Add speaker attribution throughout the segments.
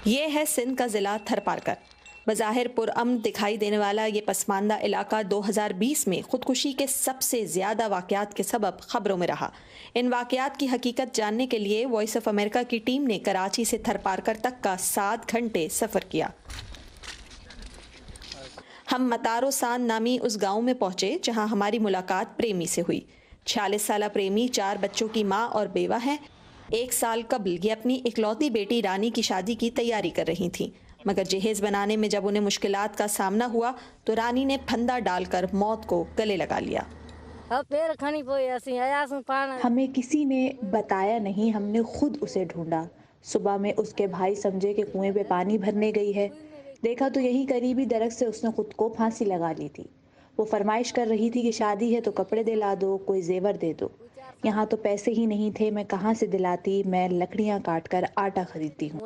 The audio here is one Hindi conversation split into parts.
Speaker 1: ये है सिंध का जिला थरपारकर। बज़ाहिर पुरअमन दिखाई देने वाला ये पसमानदा इलाका 2020 में खुदकुशी के सबसे ज़्यादा वाक़यात के सबब खबरों में रहा। इन वाक़यात की हकीकत जानने के लिए वॉइस ऑफ अमेरिका की टीम ने कराची से थरपारकर तक का 7 घंटे सफ़र किया। हम मतारो सान नामी उस गांव में पहुंचे जहां हमारी मुलाकात प्रेमी से हुई। 46 साला प्रेमी 4 बच्चों की मां और बेवा हैं। 1 साल कबल ये अपनी इकलौती बेटी रानी की शादी की तैयारी कर रही थीं, मगर जहेज बनाने में जब उन्हें मुश्किलात का सामना हुआ तो रानी ने फंदा डालकर मौत को गले लगा लिया।
Speaker 2: हमें किसी ने बताया नहीं, हमने खुद उसे ढूंढा। सुबह में उसके भाई समझे कि कुएं पे पानी भरने गई है। देखा तो यही करीबी दरख्त से उसने खुद को फांसी लगा ली थी। वो फरमाइश कर रही थी कि शादी है तो कपड़े दिला दो, कोई जेवर दे दो। यहाँ तो पैसे ही नहीं थे, मैं कहाँ से दिलाती। मैं लकड़ियाँ काट कर आटा खरीदती हूँ।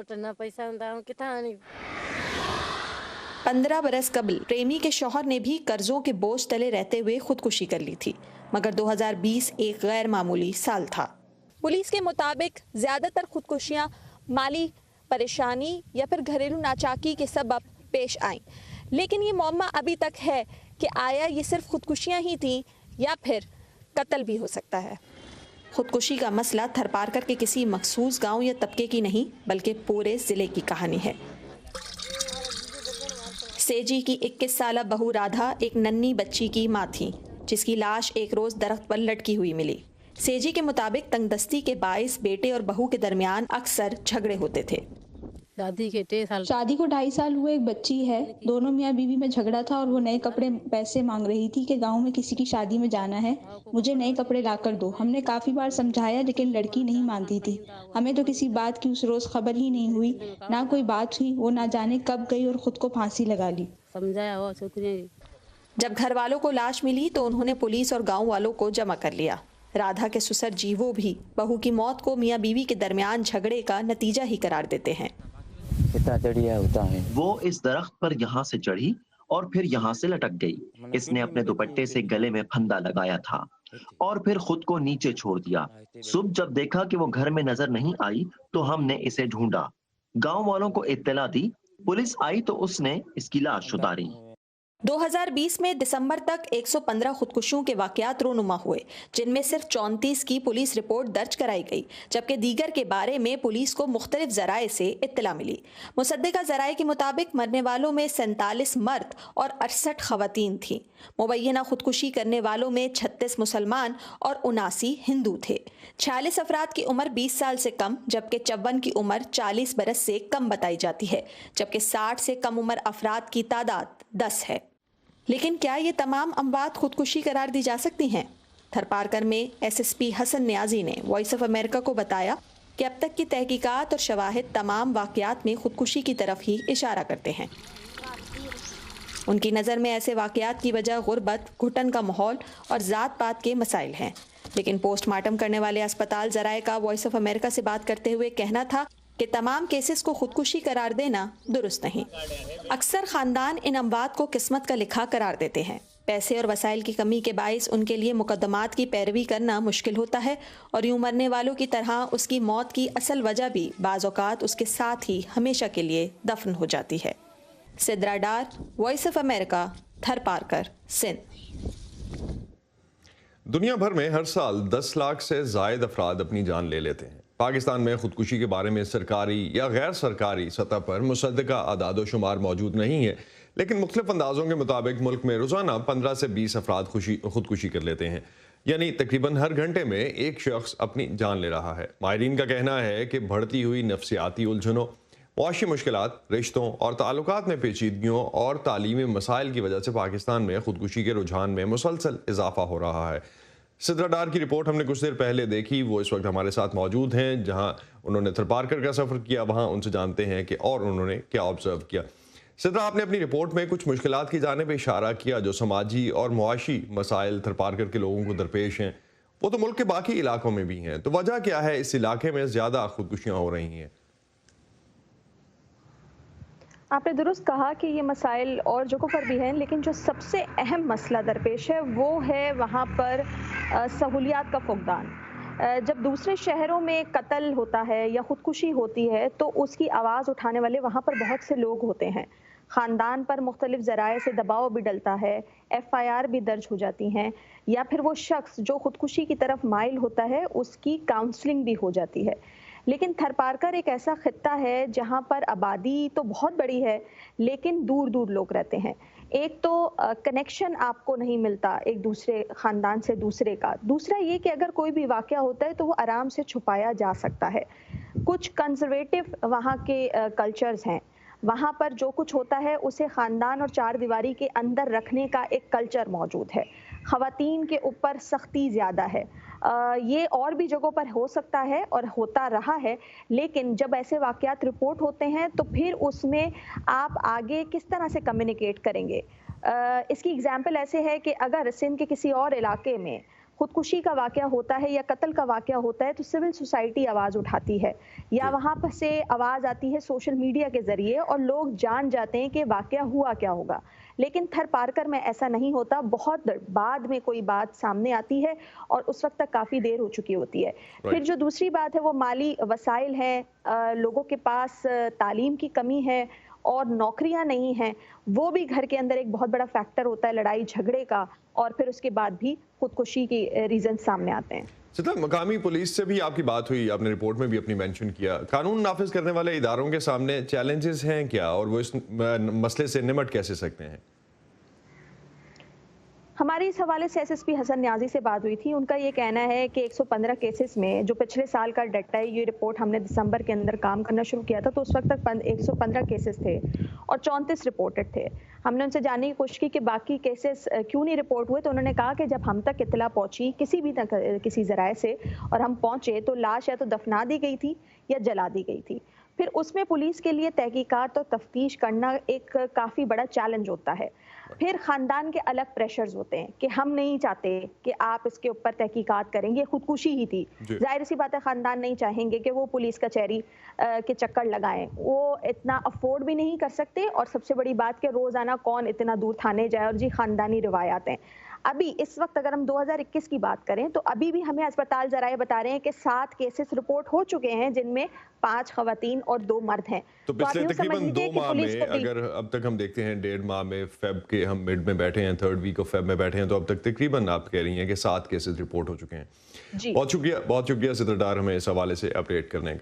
Speaker 1: 15 बरस कबल प्रेमी के शौहर ने भी कर्जों के बोझ तले रहते हुए खुदकुशी कर ली थी, मगर 2020 एक गैर मामूली साल था। पुलिस के मुताबिक ज्यादातर खुदकुशियां माली परेशानी या फिर घरेलू नाचाकी के सबब पेश आईं, लेकिन ये मौमा अभी तक है कि आया ये सिर्फ खुदकुशियां ही थीं या फिर कत्ल भी हो सकता है। खुदकुशी का मसला थरपारकर के किसी मखसूस गांव या तबके की नहीं बल्कि पूरे जिले की कहानी है। सेजी की 21 साला बहू राधा एक नन्ही बच्ची की मां थी, जिसकी लाश एक रोज दरख्त पर लटकी हुई मिली। सेजी के मुताबिक तंगदस्ती के बाइस बेटे और बहू के दरमियान अक्सर झगड़े होते थे।
Speaker 2: शादी को 2.5 साल हुए, एक बच्ची है। दोनों मियाँ बीवी में झगड़ा था और वो नए कपड़े पैसे मांग रही थी कि गांव में किसी की शादी में जाना है, मुझे नए कपड़े लाकर दो। हमने काफी बार समझाया लेकिन लड़की नहीं मानती थी। हमें तो किसी बात की उस रोज खबर ही नहीं हुई, ना कोई बात हुई। वो ना जाने कब गई और खुद को फांसी लगा ली।
Speaker 1: जब घर वालों को लाश मिली तो उन्होंने पुलिस और गांव वालों को जमा कर लिया। राधा के ससुर जीवो भी बहू की मौत को मियाँ बीवी के दरमियान झगड़े का नतीजा ही करार देते हैं।
Speaker 3: वो इस दरख्त पर यहाँ से चढ़ी और फिर यहाँ से लटक गई। इसने अपने दुपट्टे से गले में फंदा लगाया था और फिर खुद को नीचे छोड़ दिया। सुबह जब देखा कि वो घर में नजर नहीं आई तो हमने इसे ढूंढा, गांव वालों को इत्तला दी। पुलिस आई तो उसने इसकी लाश उतारी।
Speaker 1: 2020 में दिसंबर तक 115 खुदकुशियों के वाकयात रोनुमा हुए, जिनमें सिर्फ 34 की पुलिस रिपोर्ट दर्ज कराई गई, जबकि दीगर के बारे में पुलिस को मुख्तलिफ जराए से इत्तला मिली। मुसद्दिका जराए के मुताबिक मरने वालों में 47 मर्द और 68 खवातीन थीं। मुबैना खुदकुशी करने वालों में 36 मुसलमान और 79 हिंदू थे। 46 अफराद की उम्र 20 साल से कम, जबकि 54 की उम्र 40 बरस से कम बताई जाती है, जबकि 60 से कम उम्र अफराद की तादाद 10 है। लेकिन क्या ये तमाम अमवात खुदकुशी करार दी जा सकती हैं? थरपारकर में SSP हसन न्याजी ने वॉइस ऑफ अमेरिका को बताया कि अब तक की तहकीकात और शवाहिद तमाम वाकयात में खुदकुशी की तरफ ही इशारा करते हैं। उनकी नज़र में ऐसे वाकयात की वजह गुर्बत, घुटन का माहौल और ज़ात पात के मसाइल हैं। लेकिन पोस्टमार्टम करने वाले अस्पताल जराए का वॉइस ऑफ अमेरिका से बात करते हुए कहना था कि तमाम केसेस को खुदकुशी करार देना दुरुस्त नहीं। अक्सर खानदान इन अमवात को किस्मत का लिखा करार देते हैं। पैसे और वसाइल की कमी के बाइस उनके लिए मुकदमात की पैरवी करना मुश्किल होता है और यूं मरने वालों की तरह उसकी मौत की असल वजह भी बाज़ औक़ात उसके साथ ही हमेशा के लिए दफन हो जाती है। Sidra Dar, voice of America, Tharparkar, Sindh.
Speaker 4: दुनिया भर में हर साल 10 लाख से ज़ायद अफराद अपनी जान ले लेते हैं। पाकिस्तान में खुदकुशी के बारे में सरकारी या गैर सरकारी सतह पर मुसद्दका आदाद शुमार मौजूद नहीं है, लेकिन मुख्तलिफ अंदाज़ों के मुताबिक मुल्क में रोज़ाना 15 से 20 अफराद खुदकुशी कर लेते हैं, यानी तकरीबन हर घंटे में एक शख्स अपनी जान ले रहा है। माहिरीन का कहना है कि बढ़ती हुई नफ्सियाती उलझनों, मुआशी मुश्किलात, रिश्तों और ताल्लुकात में पेचीदगियों और तालीमी मसाइल की वजह से पाकिस्तान में खुदकुशी के रुझान में मुसलसल इजाफा हो रहा है। सिद्रा डार की रिपोर्ट हमने कुछ देर पहले देखी, वो इस वक्त हमारे साथ मौजूद हैं, जहां उन्होंने थरपारकर का सफ़र किया। वहां उनसे जानते हैं कि और उन्होंने क्या ऑब्जर्व किया। सिद्रा, आपने अपनी रिपोर्ट में कुछ मुश्किलात की जानिब इशारा किया जो समाजी और मुआशी मसाइल थरपारकर के लोगों को दरपेश हैं, वो तो मुल्क के बाकी इलाकों में भी हैं, तो वजह क्या है इस इलाके में ज़्यादा खुदकुशियाँ हो रही हैं?
Speaker 5: आपने दुरुस्त कहा कि ये मसाइल और जगहों पर भी हैं, लेकिन जो सबसे अहम मसला दरपेश है वो है वहाँ पर सहूलियात का फुकदान। जब दूसरे शहरों में कत्ल होता है या खुदकुशी होती है तो उसकी आवाज़ उठाने वाले वहाँ पर बहुत से लोग होते हैं। ख़ानदान पर मुख्तलिफ ज़राए से दबाव भी डलता है, एफआईआर भी दर्ज हो जाती हैं, या फिर वो शख्स जो खुदकुशी की तरफ माइल होता है उसकी काउंसलिंग भी हो जाती है। लेकिन थरपारकर एक ऐसा खित्ता है जहाँ पर आबादी तो बहुत बड़ी है लेकिन दूर दूर लोग रहते हैं। एक तो कनेक्शन आपको नहीं मिलता एक दूसरे ख़ानदान से दूसरे का। दूसरा ये कि अगर कोई भी वाक़या होता है तो वो आराम से छुपाया जा सकता है। कुछ कंज़र्वेटिव वहाँ के कल्चर्स हैं। वहाँ पर जो कुछ होता है उसे ख़ानदान और चार दीवारी के अंदर रखने का एक कल्चर मौजूद है। ख़वातीन के ऊपर सख्ती ज़्यादा है। ये और भी जगहों पर हो सकता है और होता रहा है, लेकिन जब ऐसे वाक़यात रिपोर्ट होते हैं तो फिर उसमें आप आगे किस तरह से कम्युनिकेट करेंगे। इसकी एग्जांपल ऐसे है कि अगर सिंध के किसी और इलाके में खुदकुशी का वाक़या होता है या कत्ल का वाक़या होता है तो सिविल सोसाइटी आवाज़ उठाती है या वहाँ पर से आवाज़ आती है सोशल मीडिया के ज़रिए और लोग जान जाते हैं कि वाक़या हुआ क्या होगा। लेकिन थरपारकर में ऐसा नहीं होता, बहुत बाद में कोई बात सामने आती है और उस वक्त तक काफ़ी देर हो चुकी होती है। फिर जो दूसरी बात है वो माली वसाइल हैं, लोगों के पास तालीम की कमी है और नौकरियां नहीं हैं, वो भी घर के अंदर एक बहुत बड़ा फैक्टर होता है लड़ाई झगड़े का, और फिर उसके बाद भी खुदकुशी की रीजन सामने आते हैं।
Speaker 4: सिता, मकामी पुलिस से भी आपकी बात हुई, आपने रिपोर्ट में भी अपनी मेंशन किया। कानून नाफिज करने वाले इदारों के सामने चैलेंजेस हैं क्या, और वो इस मसले से निमट कैसे सकते हैं?
Speaker 5: हमारी इस हवाले से एसएसपी हसन न्याजी से बात हुई थी। उनका ये कहना है कि 115 केसेस में जो पिछले साल का डाटा है, ये रिपोर्ट हमने दिसंबर के अंदर काम करना शुरू किया था तो उस वक्त तक 115 केसेस थे और 34 रिपोर्टेड थे। हमने उनसे जानने की कोशिश की कि बाकी केसेस क्यों नहीं रिपोर्ट हुए, तो उन्होंने कहा कि जब हम तक इत्तला पहुंची किसी भी किसी जराए से और हम पहुंचे तो लाश या तो दफना दी गई थी या जला दी गई थी। फिर उसमें पुलिस के लिए तहकीकात और तफ्तीश करना एक काफ़ी बड़ा चैलेंज होता है। फिर ख़ानदान के अलग प्रेशर्स होते हैं कि हम नहीं चाहते कि आप इसके ऊपर तहकीकात करेंगे, खुदकुशी ही थी। जाहिर सी बात है ख़ानदान नहीं चाहेंगे कि वो पुलिस कचहरी के चक्कर लगाएं, वो इतना अफोर्ड भी नहीं कर सकते, और सबसे बड़ी बात कि रोज़ाना कौन इतना दूर थाने जाए, और जी ख़ानदानी रिवायात हैं। अभी इस वक्त अगर हम 2021 की बात करें तो अभी भी हमें अस्पताल जराए बता रहे हैं कि 7 केसेस रिपोर्ट हो चुके हैं जिनमें 5 खवातीन और 2 मर्द हैं।
Speaker 4: तो पिछले तकरीबन 2 माह में, अगर अब तक हम देखते हैं 1.5 माह में, फेब के हम मिड में बैठे हैं, 3rd वीक ऑफ फेब में बैठे हैं, तो अब तक तकरीबन आप कह रही हैं कि 7 केसेस रिपोर्ट हो चुके हैं। बहुत शुक्रिया सिद्दत डार हमें इस हवाले से अपडेट करने का।